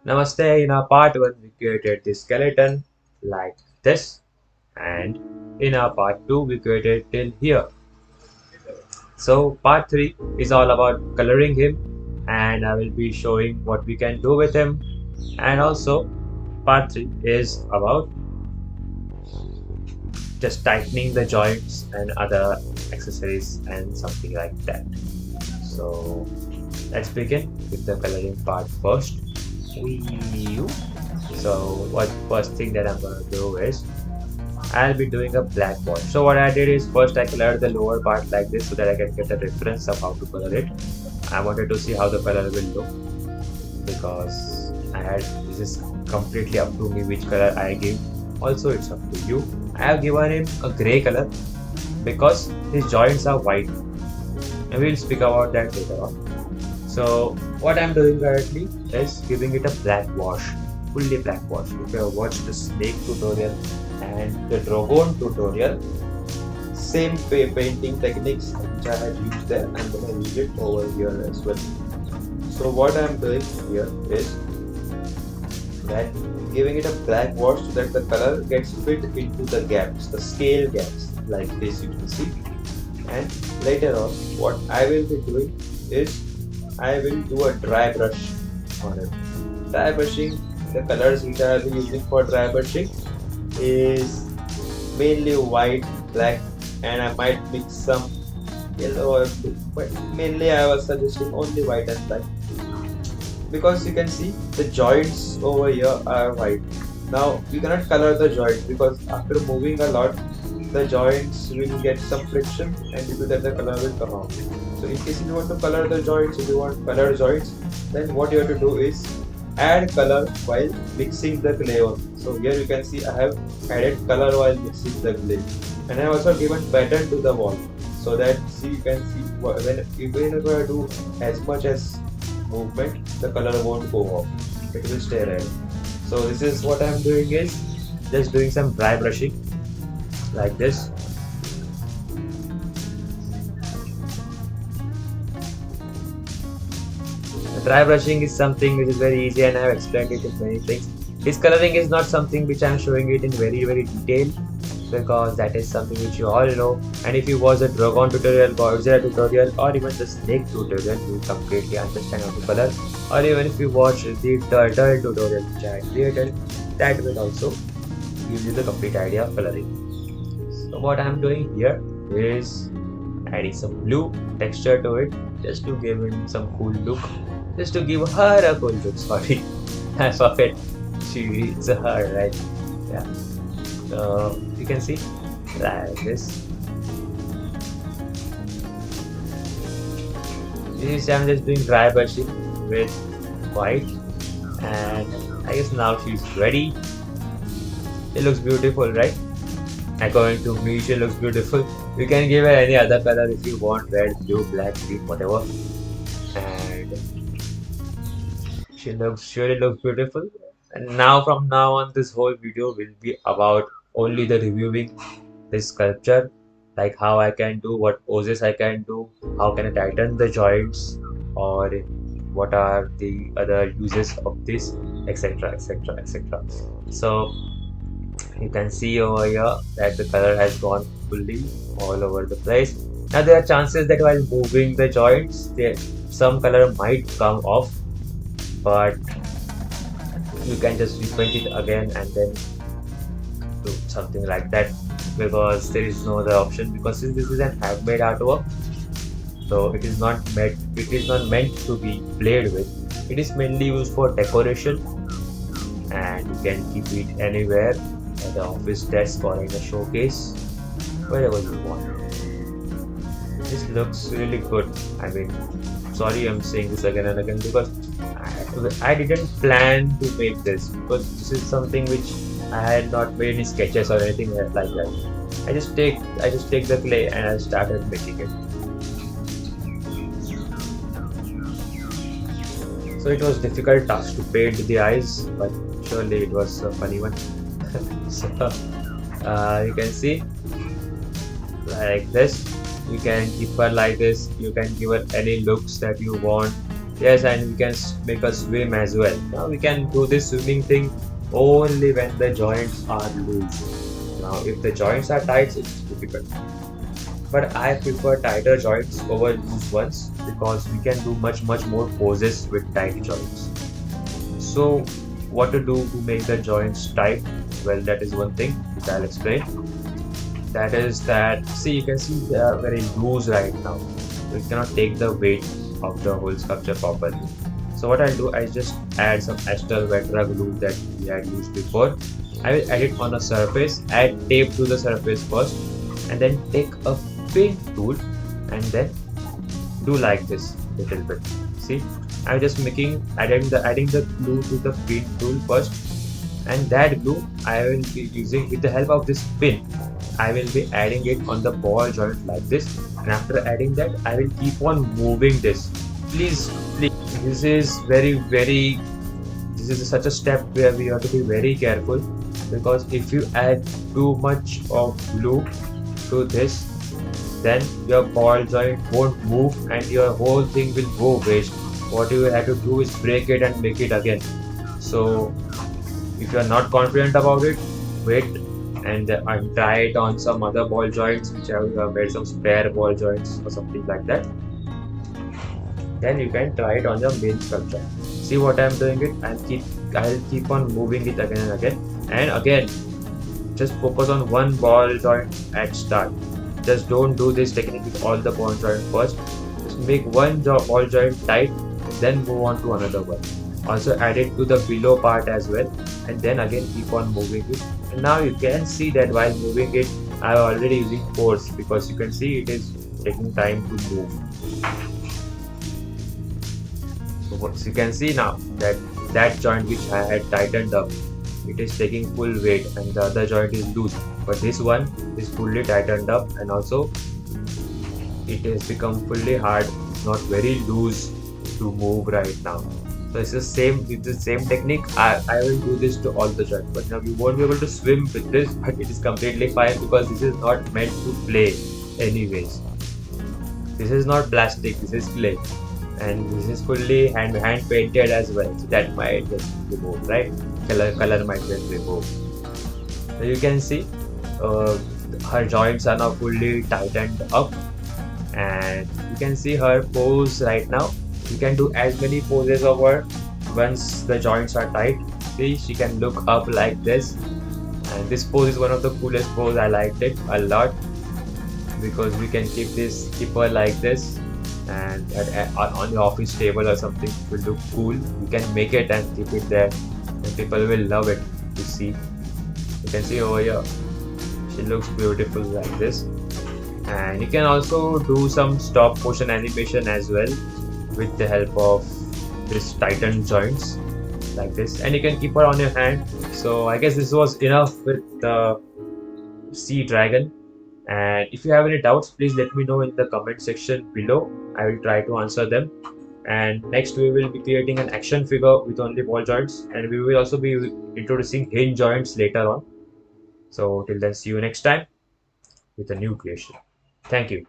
Namaste. In our part 1, we created the skeleton like this, and in our part 2, we created till here. So, part 3 is all about coloring him, and I will be showing what we can do with him. And also, part 3 is about just tightening the joints and other accessories and something like that. So, let's begin with the coloring part first. Wee-oo. So what first thing that I'm gonna do is I'll be doing a black wash. So what I did is first I colored the lower part like this so that I can get a reference of how to color it. I wanted to see how the color will look because this is completely up to me which color I give. Also it's up to you. I have given him a grey color because his joints are white. And we'll speak about that later on. So what I'm doing currently is giving it a black wash, fully black wash. If you have watched the snake tutorial and the dragon tutorial, same painting techniques which I have used there, I'm gonna use it over here as well. So what I'm doing here is that giving it a black wash so that the color gets fit into the gaps, the scale gaps like this you can see. And later on, what I will be doing is I will do a dry brush on it. Dry brushing, the colors which I will be using for dry brushing is mainly white, black, and I might mix some yellow or blue, but mainly I was suggesting only white and black because you can see the joints over here are white. Now you cannot color the joints because after moving a lot the joints will get some friction and due to that the color will come out. So in case you want to color the joints, if you want color joints, then what you have to do is add color while mixing the clay on. So here you can see I have added color while mixing the clay, and I have also given pattern to the wall so that see you can see when even if I do as much as movement, the color won't go off. It will stay red. So this is what I am doing is just doing some dry brushing like this. Dry brushing is something which is very easy and I have explained it in many things. Discoloring is not something which I am showing it in very detail because that is something which you all know, and if you watch the dragon tutorial, Godzilla tutorial or even the snake tutorial, you will completely understand how to color, or even if you watch the turtle tutorial which I created, that will also give you the complete idea of coloring. So what I am doing here is adding some blue texture to it just to give it some cool look. Just to give her a cool look, sorry. I forget it's a her, right? Yeah. So you can see like this. This is I'm just doing dry brushing with white, and I guess now she's ready. It looks beautiful, right? According to me, she looks beautiful. You can give her any other color if you want, red, blue, black, green, whatever. And she surely looks beautiful. And now from now on, this whole video will be about only the reviewing this sculpture, like how I can do, what poses I can do, how can I tighten the joints, or what are the other uses of this, etc, etc, etc. So you can see over here that the color has gone fully all over the place. Now there are chances that while moving the joints, some color might come off, but you can just repaint it again and then do something like that because there is no other option, because since this is an handmade artwork, so it is not meant to be played with. It is mainly used for decoration and you can keep it anywhere at the office desk or in a showcase, wherever you want. This looks really good. I mean, sorry I'm saying this again and again because I didn't plan to make this because this is something which I had not made any sketches or anything like that. I just take the clay and I started making it. So it was difficult task to paint the eyes, but surely it was a funny one. So you can see like this. You can keep her like this. You can give her any looks that you want. Yes, and we can make a swim as well. Now we can do this swimming thing only when the joints are loose. Now if the joints are tight, it's difficult. But I prefer tighter joints over loose ones because we can do much more poses with tight joints. So what to do to make the joints tight? Well, that is one thing which I'll explain. That is that, see, you can see they are very loose right now. We cannot take the weight of the whole sculpture properly. So what I'll do, I just add some Estel Vetra glue that we had used before. I will add it on a surface, add tape to the surface first, and then take a paint tool and then do like this little bit. See, I'm just adding the glue to the paint tool first, and that glue I will be using with the help of this pin. I will be adding it on the ball joint like this, and after adding that I will keep on moving this. Please, this is this is such a step where we have to be very careful, because if you add too much of glue to this, then your ball joint won't move and your whole thing will go waste. What you have to do is break it and make it again. So if you are not confident about it, wait and try it on some other ball joints which have made some spare ball joints or something like that. Then you can try it on your main sculpture. See what I'm doing it, I'll keep on moving it again and again. And again, just focus on one ball joint at start. Just don't do this technique with all the ball joint first. Just make one ball joint tight, then move on to another one. Also add it to the below part as well, and then again keep on moving it. And now you can see that while moving it, I'm already using force, because you can see it is taking time to move. So you can see now that joint which I had tightened up, it is taking full weight, and the other joint is loose. But this one is fully tightened up, and also it has become fully hard, not very loose to move right now. So it's the same technique. I will do this to all the joints, but now you won't be able to swim with this, but it is completely fine because this is not meant to play anyways. This is not plastic, this is clay, and this is fully hand painted as well, so that might get removed, right? Color might get removed. So you can see her joints are now fully tightened up, and you can see her pose right now. You can do as many poses of her once the joints are tight. See, she can look up like this, and this pose is one of the coolest pose. I liked it a lot because we can keep her like this, and on your office table or something, it will look cool. You can make it and keep it there, and people will love it to see. You can see over here, she looks beautiful like this. And you can also do some stop motion animation as well with the help of this tightened joints like this, and you can keep her on your hand. So I guess this was enough with the sea dragon. And if you have any doubts, please let me know in the comment section below. I will try to answer them. And next we will be creating an action figure with only ball joints, and we will also be introducing hinge joints later on. So till then, see you next time with a new creation. Thank you.